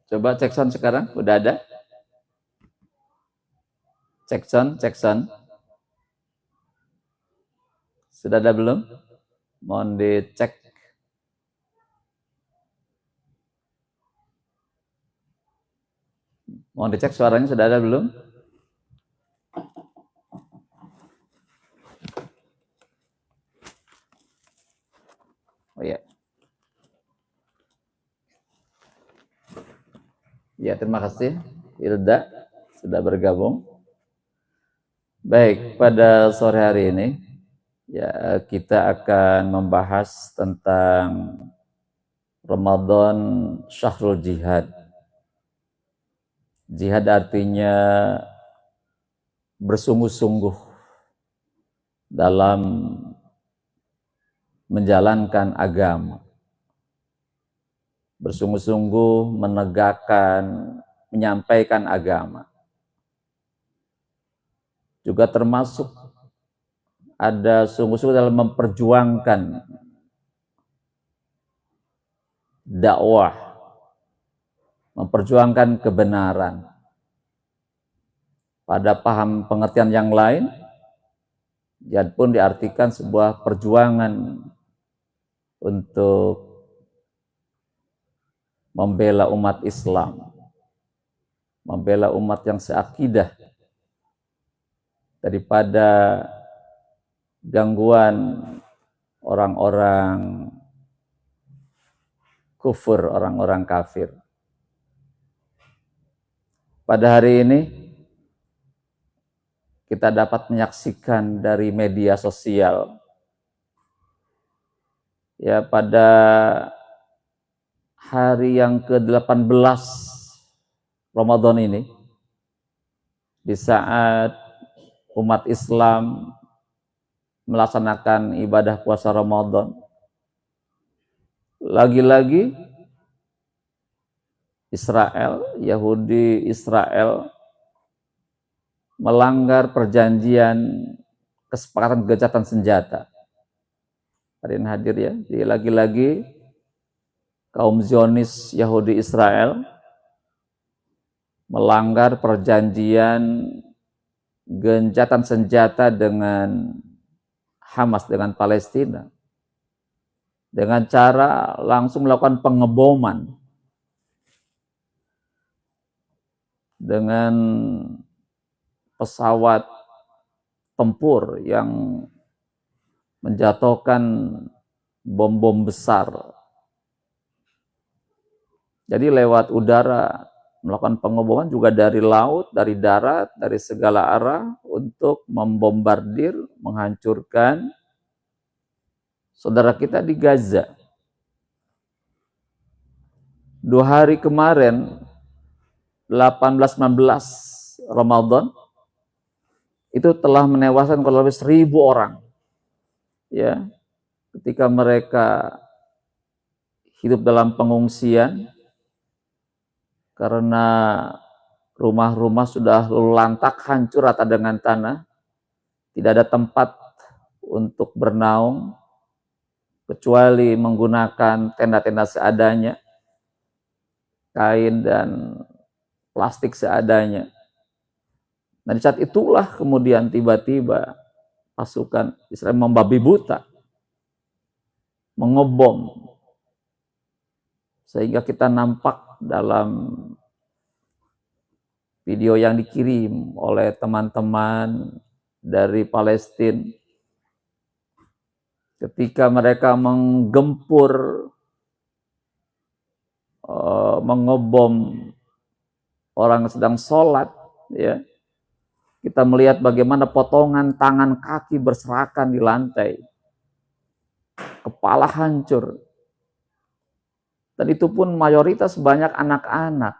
Coba cek sound sekarang, udah ada? Cek sound, cek sound. Sudah ada belum? Mohon dicek. Mohon dicek suaranya sudah ada belum? Oh ya. Ya, terima kasih Ilda sudah bergabung. Baik, pada sore hari ini ya kita akan membahas tentang Ramadan Syahrul Jihad. Jihad artinya bersungguh-sungguh dalam menjalankan agama. Bersungguh-sungguh menegakkan, menyampaikan agama. Juga termasuk ada sungguh-sungguh dalam memperjuangkan dakwah, memperjuangkan kebenaran. Pada paham pengertian yang lain, jihad pun diartikan sebuah perjuangan untuk membela umat Islam, membela umat yang seakidah daripada gangguan orang-orang kufur, orang-orang kafir. Pada hari ini kita dapat menyaksikan dari media sosial ya pada hari yang ke-18 Ramadan ini, di saat umat Islam melaksanakan ibadah puasa Ramadan, lagi-lagi Israel, Yahudi Israel melanggar perjanjian kesepakatan gencatan senjata. Hari ini hadir ya, jadi lagi-lagi kaum Zionis Yahudi Israel melanggar perjanjian gencatan senjata dengan Hamas, dengan Palestina, dengan cara langsung melakukan pengeboman dengan pesawat tempur yang menjatuhkan bom-bom besar. Jadi lewat udara melakukan pengeboman, juga dari laut, dari darat, dari segala arah untuk membombardir, menghancurkan saudara kita di Gaza. 2 hari kemarin, 18-19 Ramadan, itu telah menewaskan kurang lebih 1.000 orang. Ya, ketika mereka hidup dalam pengungsian, karena rumah-rumah sudah lantak, hancur rata dengan tanah, tidak ada tempat untuk bernaung, kecuali menggunakan tenda-tenda seadanya, kain dan plastik seadanya. Nah, di saat itulah kemudian tiba-tiba pasukan Israel membabi buta, mengebom, sehingga kita nampak dalam video yang dikirim oleh teman-teman dari Palestina ketika mereka menggempur, mengebom orang yang sedang sholat, ya, kita melihat bagaimana potongan tangan kaki berserakan di lantai, kepala hancur. Dan itu pun mayoritas banyak anak-anak,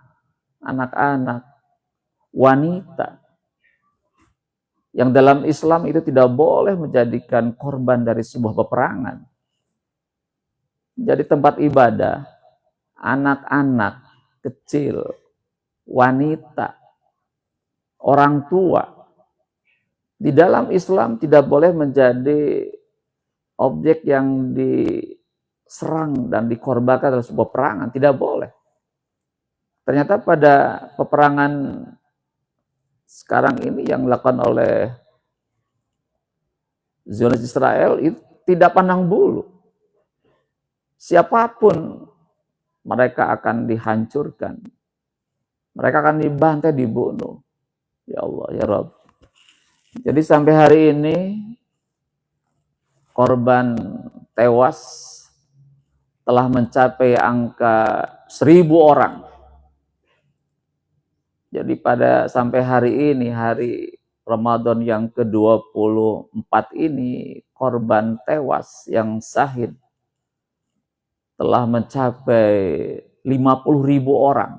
wanita. Yang dalam Islam itu tidak boleh menjadikan korban dari sebuah peperangan. Jadi tempat ibadah, anak-anak kecil, wanita, orang tua, di dalam Islam tidak boleh menjadi objek yang diserang dan dikorbankan dalam sebuah peperangan, tidak boleh. Ternyata pada peperangan sekarang ini yang dilakukan oleh Zionis Israel itu tidak pandang bulu. Siapapun mereka akan dihancurkan. Mereka akan dibantai, dibunuh. Ya Allah, ya Rabb. Jadi sampai hari ini korban tewas telah mencapai angka 1.000 orang. Jadi pada sampai hari ini, hari Ramadan yang ke-24 ini, korban tewas yang syahid telah mencapai 50.000 orang.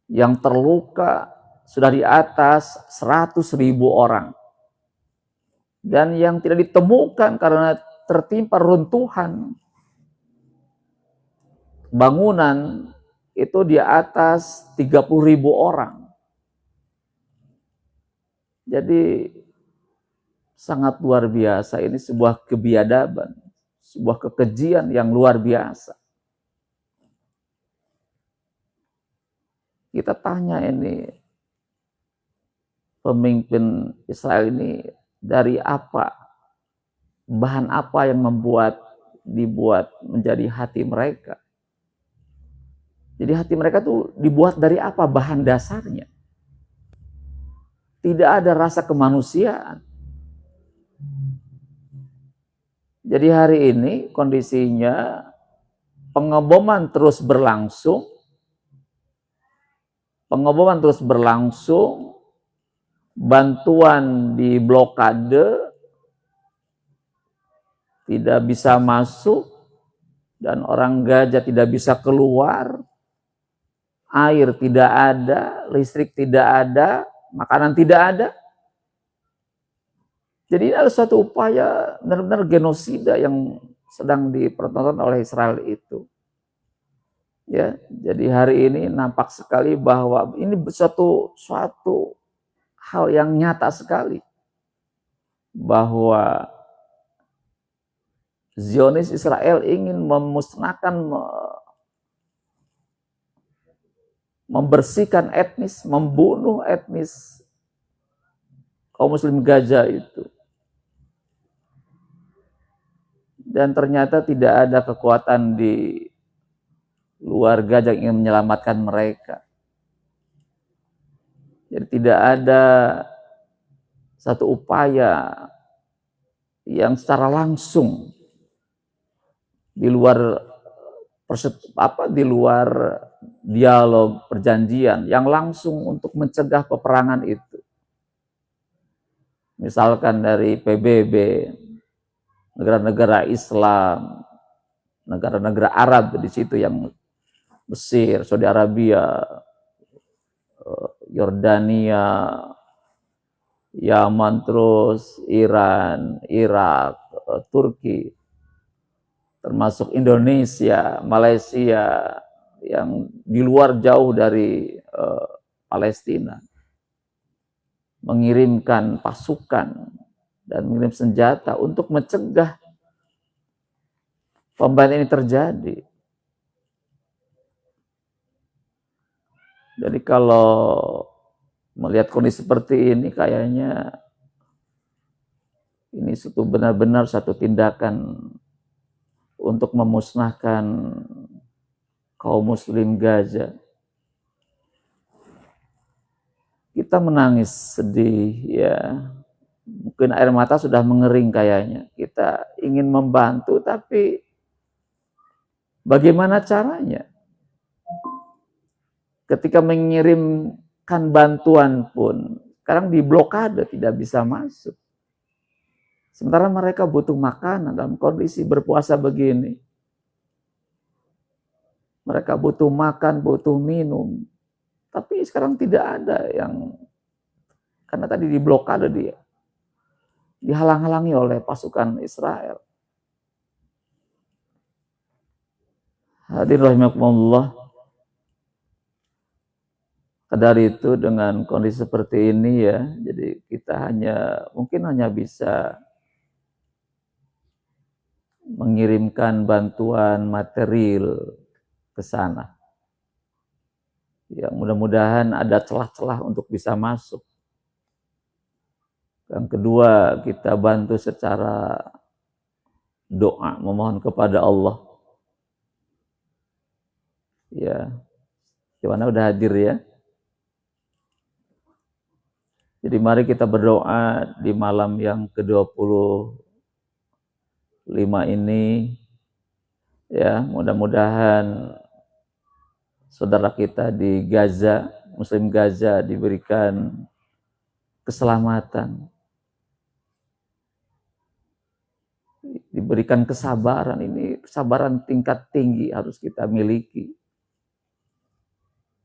Yang terluka sudah di atas 100.000 orang. Dan yang tidak ditemukan karena tertimpa runtuhan bangunan itu di atas 30.000 orang. Jadi sangat luar biasa, ini sebuah kebiadaban, sebuah kekejian yang luar biasa. Kita tanya ini, pemimpin Israel ini dari apa? Bahan apa yang dibuat menjadi hati mereka? Jadi hati mereka tuh dibuat dari apa bahan dasarnya? Tidak ada rasa kemanusiaan. Jadi hari ini kondisinya pengeboman terus berlangsung. Pengeboman terus berlangsung, bantuan di blokade, tidak bisa masuk, dan orang Gaza tidak bisa keluar, air tidak ada, listrik tidak ada, makanan tidak ada. Jadi ini adalah suatu upaya benar-benar genosida yang sedang dipertontonkan oleh Israel itu. Ya, jadi hari ini nampak sekali bahwa ini suatu hal yang nyata sekali bahwa Zionis Israel ingin memusnahkan, membersihkan etnis, membunuh etnis kaum muslim Gaza itu. Dan ternyata tidak ada kekuatan di luar Gaza yang ingin menyelamatkan mereka. Jadi tidak ada satu upaya yang secara langsung di luar dialog perjanjian yang langsung untuk mencegah peperangan itu. Misalkan dari PBB, negara-negara Islam, negara-negara Arab di situ yang Mesir, Saudi Arabia, Yordania, Yaman, terus Iran, Irak, Turki, termasuk Indonesia, Malaysia, yang di luar jauh dari Palestina, mengirimkan pasukan dan mengirim senjata untuk mencegah pembantaian ini terjadi. Jadi kalau melihat kondisi seperti ini, kayaknya ini benar-benar satu tindakan untuk memusnahkan kaum muslim Gaza. Kita menangis sedih ya. Mungkin air mata sudah mengering kayaknya. Kita ingin membantu, tapi bagaimana caranya? Ketika mengirimkan bantuan pun, sekarang diblokade, tidak bisa masuk. Sementara mereka butuh makanan dalam kondisi berpuasa begini. Mereka butuh makan, butuh minum. Tapi sekarang tidak ada yang, karena tadi diblokade dia. Dihalang-halangi oleh pasukan Israel. Hadirin rahimakumullah. Dari itu dengan kondisi seperti ini ya, jadi kita mungkin hanya bisa mengirimkan bantuan material ke sana. Ya, mudah-mudahan ada celah-celah untuk bisa masuk. Yang kedua, kita bantu secara doa, memohon kepada Allah. Ya, gimana udah hadir ya? Jadi mari kita berdoa di malam yang ke-25 ini. Ya, mudah-mudahan saudara kita di Gaza, Muslim Gaza diberikan keselamatan, diberikan kesabaran. Ini kesabaran tingkat tinggi harus kita miliki.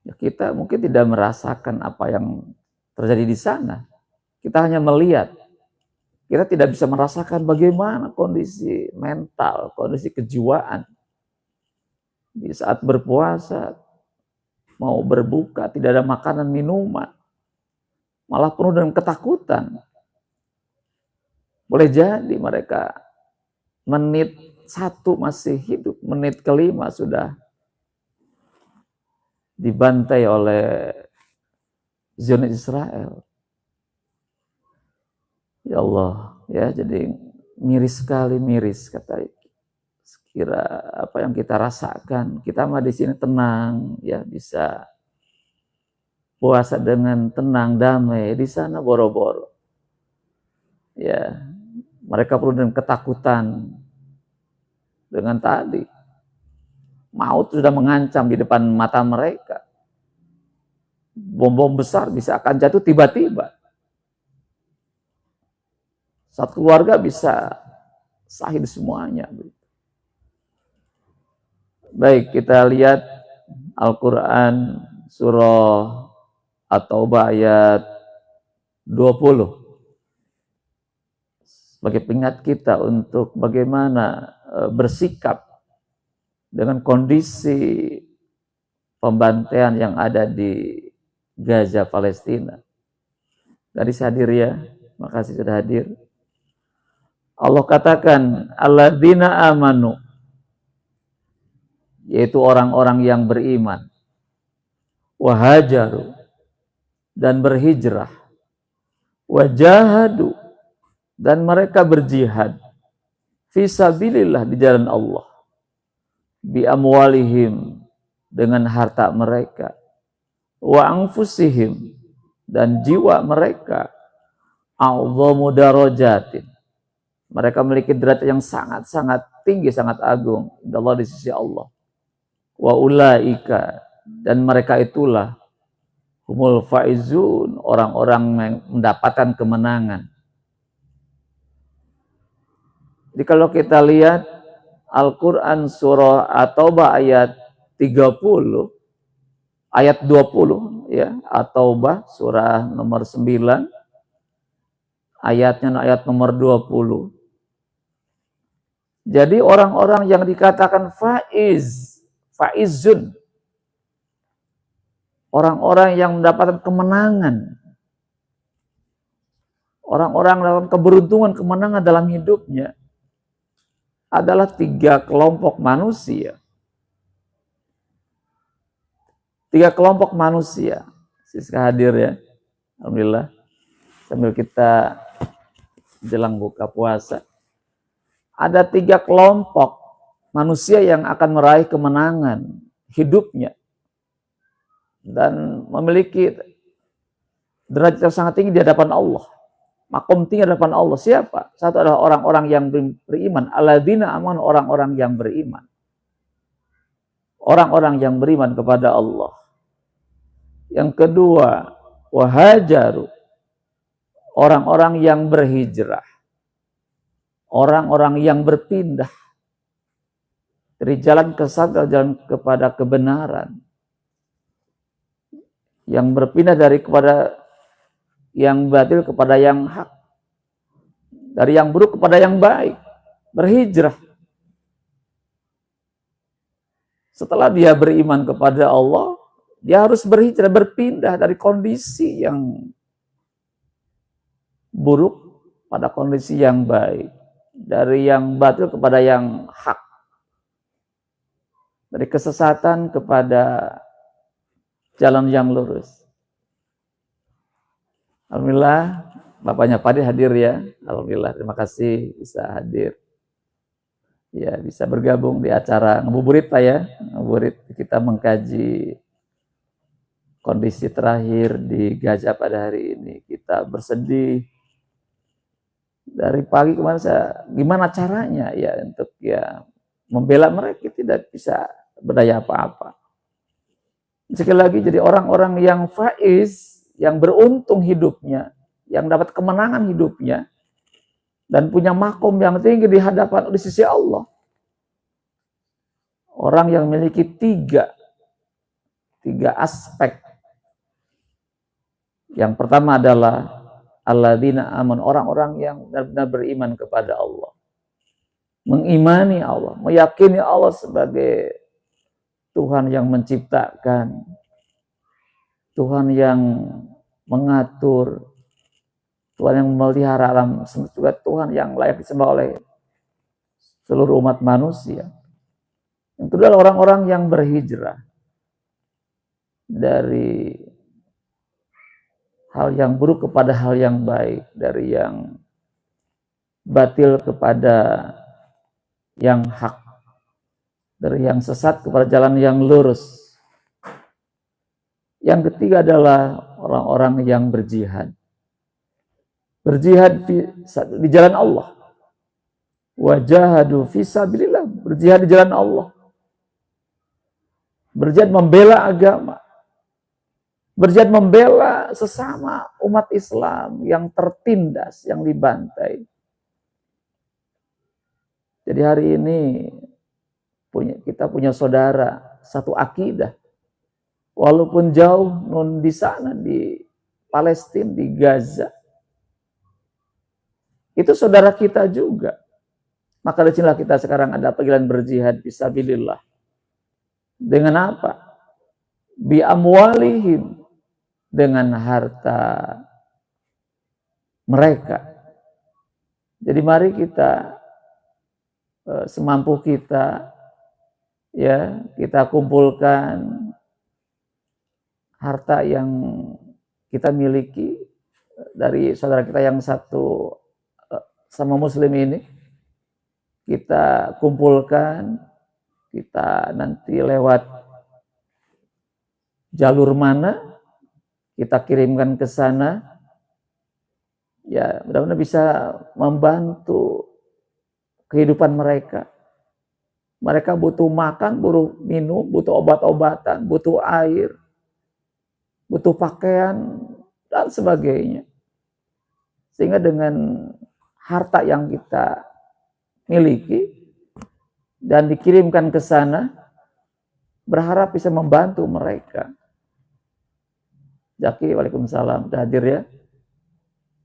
Ya, kita mungkin tidak merasakan apa yang terjadi di sana. Kita hanya melihat. Kita tidak bisa merasakan bagaimana kondisi mental, kondisi kejiwaan. Di saat berpuasa, mau berbuka, tidak ada makanan, minuman. Malah penuh dengan ketakutan. Boleh jadi mereka menit 1 masih hidup, menit ke-5 sudah dibantai oleh Zionis Israel. Ya Allah, ya, jadi miris sekali, miris kata. Sekira apa yang kita rasakan, kita mah di sini tenang, ya, bisa puasa dengan tenang, damai. Di sana boro-boro, ya, mereka perlu dengan ketakutan, dengan tadi maut sudah mengancam di depan mata mereka. Bom-bom besar bisa akan jatuh tiba-tiba. Satu keluarga bisa sahid semuanya. Baik, kita lihat Al-Quran surah At-Taubah ayat 20. Sebagai pengingat kita untuk bagaimana bersikap dengan kondisi pembantaian yang ada di Gaza, Palestina. Gadis hadir ya, makasih sudah hadir. Allah katakan, alladzina amanu, yaitu orang-orang yang beriman, wahajaru, dan berhijrah, wajahadu, dan mereka berjihad, fisabilillah, di jalan Allah, bi amwalihim, dengan harta mereka, wa anfusihim, dan jiwa mereka, a'dhamu darajatin, mereka memiliki derajat yang sangat-sangat tinggi, sangat agung Allah di sisi Allah. Wa ulaika, dan mereka itulah humul faizun, orang-orang yang mendapatkan kemenangan. Jadi kalau kita lihat Al-Quran surah At-Taubah ayat 30, ayat 20 ya, At-Taubah surah nomor 9, ayatnya ayat nomor 20. Jadi orang-orang yang dikatakan faizun, orang-orang yang mendapatkan kemenangan, orang-orang dalam keberuntungan, kemenangan dalam hidupnya, adalah 3 kelompok manusia. 3 kelompok manusia. Siska hadir ya, alhamdulillah. Sambil kita jelang buka puasa, ada 3 kelompok manusia yang akan meraih kemenangan hidupnya dan memiliki derajat yang sangat tinggi di hadapan Allah, makom tinggi di hadapan Allah. Siapa? Satu adalah orang-orang yang beriman, alladzina amanu, orang-orang yang beriman, orang-orang yang beriman kepada Allah. Yang kedua, wahajaru, orang-orang yang berhijrah, orang-orang yang berpindah dari jalan kesesatan ke jalan kepada kebenaran, yang berpindah dari kepada yang batil kepada yang hak, dari yang buruk kepada yang baik, berhijrah. Setelah dia beriman kepada Allah, dia harus berhijrah, berpindah dari kondisi yang buruk pada kondisi yang baik. dari yang batil kepada yang hak, dari kesesatan kepada jalan yang lurus. Alhamdulillah, bapaknya Padi hadir ya. Alhamdulillah, terima kasih bisa hadir. Ya, bisa bergabung di acara Ngabuburit Pak ya. Ngabuburit kita mengkaji kondisi terakhir di Gaza pada hari ini. Kita bersedih dari pagi kemarin gimana caranya ya untuk ya membela mereka, tidak bisa berdaya apa-apa. Sekali lagi jadi orang-orang yang faiz, yang beruntung hidupnya, yang dapat kemenangan hidupnya, dan punya makom yang tinggi di hadapan di sisi Allah. Orang yang memiliki tiga aspek. Yang pertama adalah alladzina amanu, orang-orang yang benar-benar beriman kepada Allah. Mengimani Allah, meyakini Allah sebagai Tuhan yang menciptakan, Tuhan yang mengatur, Tuhan yang memelihara alam semesta, juga Tuhan yang layak disembah oleh seluruh umat manusia. Yang kedua adalah orang-orang yang berhijrah dari hal yang buruk kepada hal yang baik, dari yang batil kepada yang hak, dari yang sesat kepada jalan yang lurus. Yang ketiga adalah orang-orang yang berjihad. Berjihad di jalan Allah. Wajahadu fisabilillah, berjihad di jalan Allah. Berjihad membela agama. Berjihad membela sesama umat Islam yang tertindas, yang dibantai. Jadi hari ini kita punya saudara satu akidah. Walaupun jauh di sana di Palestina, di Gaza, itu saudara kita juga. Maka disinilah kita sekarang ada panggilan berjihad fisabilillah. Dengan apa? Bi amwalihim, dengan harta mereka. Jadi mari kita semampu kita ya, kita kumpulkan harta yang kita miliki dari saudara kita yang satu sama muslim ini, kita kumpulkan, kita nanti lewat jalur mana kita kirimkan ke sana, ya mudah-mudahan bisa membantu kehidupan mereka. Mereka butuh makan, butuh minum, butuh obat-obatan, butuh air, butuh pakaian, dan sebagainya. Sehingga dengan harta yang kita miliki dan dikirimkan ke sana, berharap bisa membantu mereka. Jaki, waalaikumsalam, sudah hadir ya.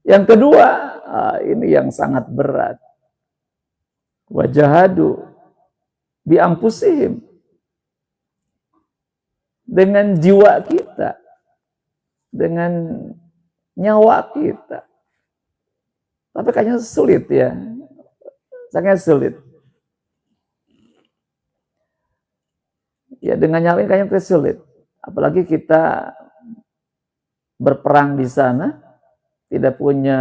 Yang kedua, ini yang sangat berat. Wajahadu bi anfusihim, dengan jiwa kita, dengan nyawa kita. Tapi kayaknya sulit ya, sangat sulit. Ya dengan nyawa ini kayaknya sulit. Apalagi kita berperang di sana, tidak punya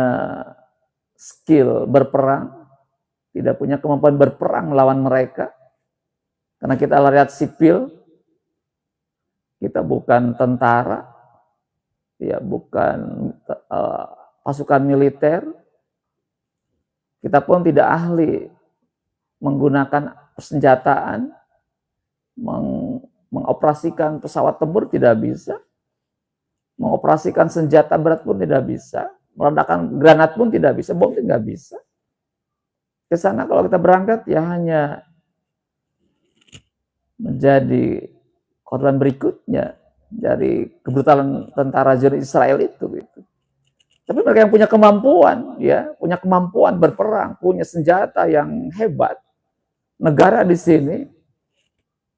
skill berperang, tidak punya kemampuan berperang melawan mereka. Karena kita rakyat sipil, kita bukan tentara, ya bukan pasukan militer, kita pun tidak ahli menggunakan persenjataan, mengoperasikan pesawat tempur tidak bisa, mengoperasikan senjata berat pun tidak bisa, meledakkan granat pun tidak bisa, bom tidak bisa. Ke sana kalau kita berangkat ya hanya menjadi korban berikutnya dari kebrutalan tentara Zionis Israel itu gitu. Tapi mereka yang punya kemampuan, ya, punya kemampuan berperang, punya senjata yang hebat. Negara di sini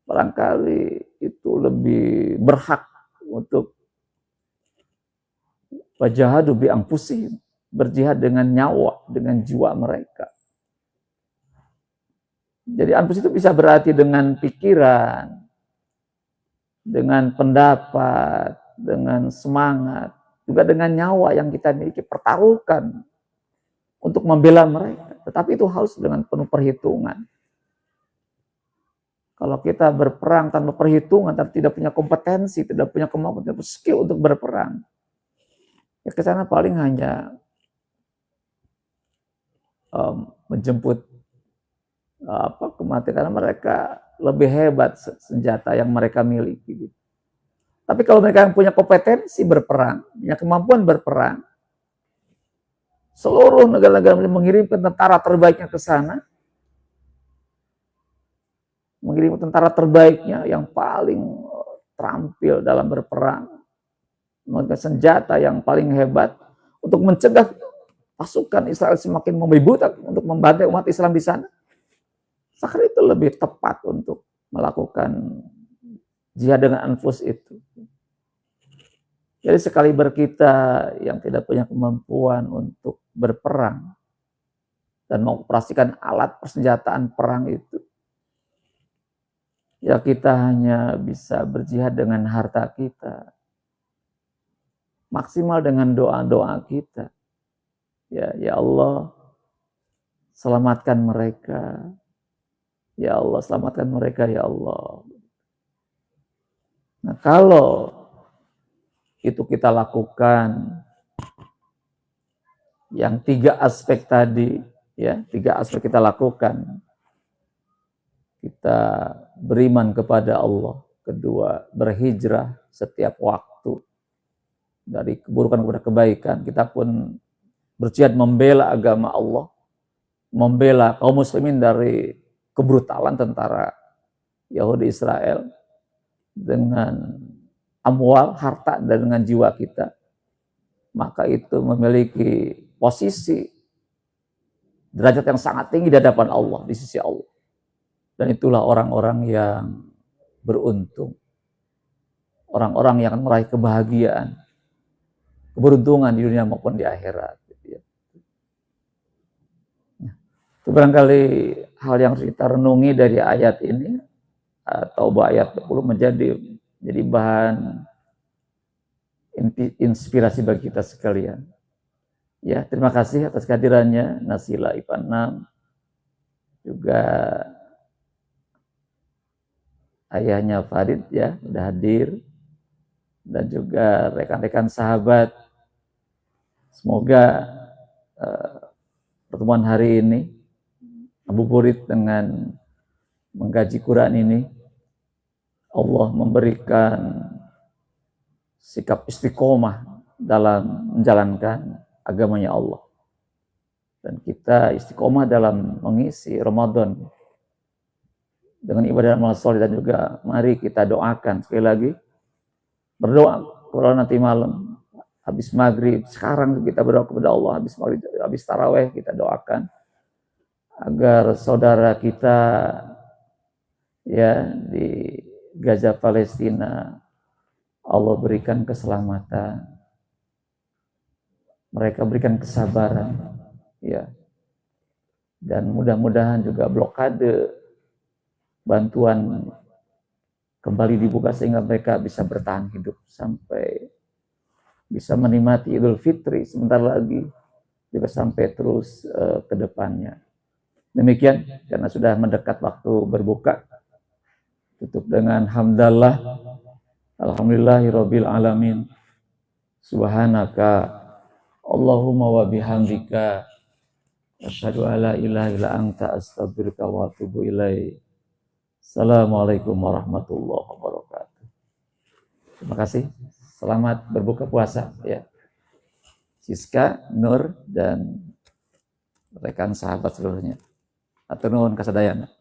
barangkali itu lebih berhak untuk wajahadu bi anfusihim, berjihad dengan nyawa, dengan jiwa mereka. Jadi anfus itu bisa berarti dengan pikiran, dengan pendapat, dengan semangat, juga dengan nyawa yang kita miliki, pertaruhkan untuk membela mereka. Tetapi itu harus dengan penuh perhitungan. Kalau kita berperang tanpa perhitungan, tapi tidak punya kompetensi, tidak punya kemampuan, tidak punya skill untuk berperang, ya ke sana paling hanya menjemput kematian, karena mereka lebih hebat senjata yang mereka miliki. Tapi kalau mereka yang punya kompetensi berperang, punya kemampuan berperang, seluruh negara-negara mengirimkan tentara terbaiknya ke sana, mengirim tentara terbaiknya yang paling terampil dalam berperang, menggunakan senjata yang paling hebat untuk mencegah pasukan Israel semakin membebutak untuk membantai umat Islam di sana. Maka itu lebih tepat untuk melakukan jihad dengan anfus itu. Jadi sekali kita yang tidak punya kemampuan untuk berperang dan mengoperasikan alat persenjataan perang itu, ya kita hanya bisa berjihad dengan harta kita, maksimal dengan doa-doa kita. Ya Allah, selamatkan mereka. Ya Allah, selamatkan mereka, ya Allah. Nah, kalau itu kita lakukan, yang 3 aspek tadi, ya, 3 aspek kita lakukan. Kita beriman kepada Allah. Kedua, berhijrah setiap waktu dari keburukan kepada kebaikan. Kita pun berjihad membela agama Allah, membela kaum muslimin dari kebrutalan tentara Yahudi Israel dengan amwal, harta, dan dengan jiwa kita. Maka itu memiliki posisi derajat yang sangat tinggi di hadapan Allah, di sisi Allah. Dan itulah orang-orang yang beruntung, orang-orang yang akan meraih kebahagiaan, keberuntungan di dunia maupun di akhirat. Itu barangkali hal yang harus kita renungi dari ayat ini, atau ayat 10 menjadi bahan inspirasi bagi kita sekalian. Ya, terima kasih atas kehadirannya Nasila IPA 6, juga ayahnya Farid ya sudah hadir, dan juga rekan-rekan sahabat. Semoga pertemuan hari ini ngabuburit dengan mengkaji Quran ini, Allah memberikan sikap istiqomah dalam menjalankan agamanya Allah. Dan kita istiqomah dalam mengisi Ramadan dengan ibadah amal soleh, dan juga mari kita doakan sekali lagi, berdoa kalau nanti malam habis maghrib, sekarang kita berdoa kepada Allah, habis maghrib, habis taraweh kita doakan agar saudara kita ya di Gaza Palestina Allah berikan keselamatan, mereka berikan kesabaran, ya, dan mudah-mudahan juga blokade bantuan kembali dibuka sehingga mereka bisa bertahan hidup sampai bisa menikmati Idul Fitri sebentar lagi, juga sampai terus ke depannya. Demikian, karena sudah mendekat waktu berbuka, tutup dengan hamdallah, alhamdulillahirabbil alamin, subhanaka Allahumma wa bihamdika asyhadu alla ilaha illa anta astaghfiruka wa atubu ilaik. Assalamualaikum warahmatullahi wabarakatuh. Terima kasih. Selamat berbuka puasa ya. Siska, Nur, dan rekan sahabat seluruhnya. Atur nuhun kasadayana.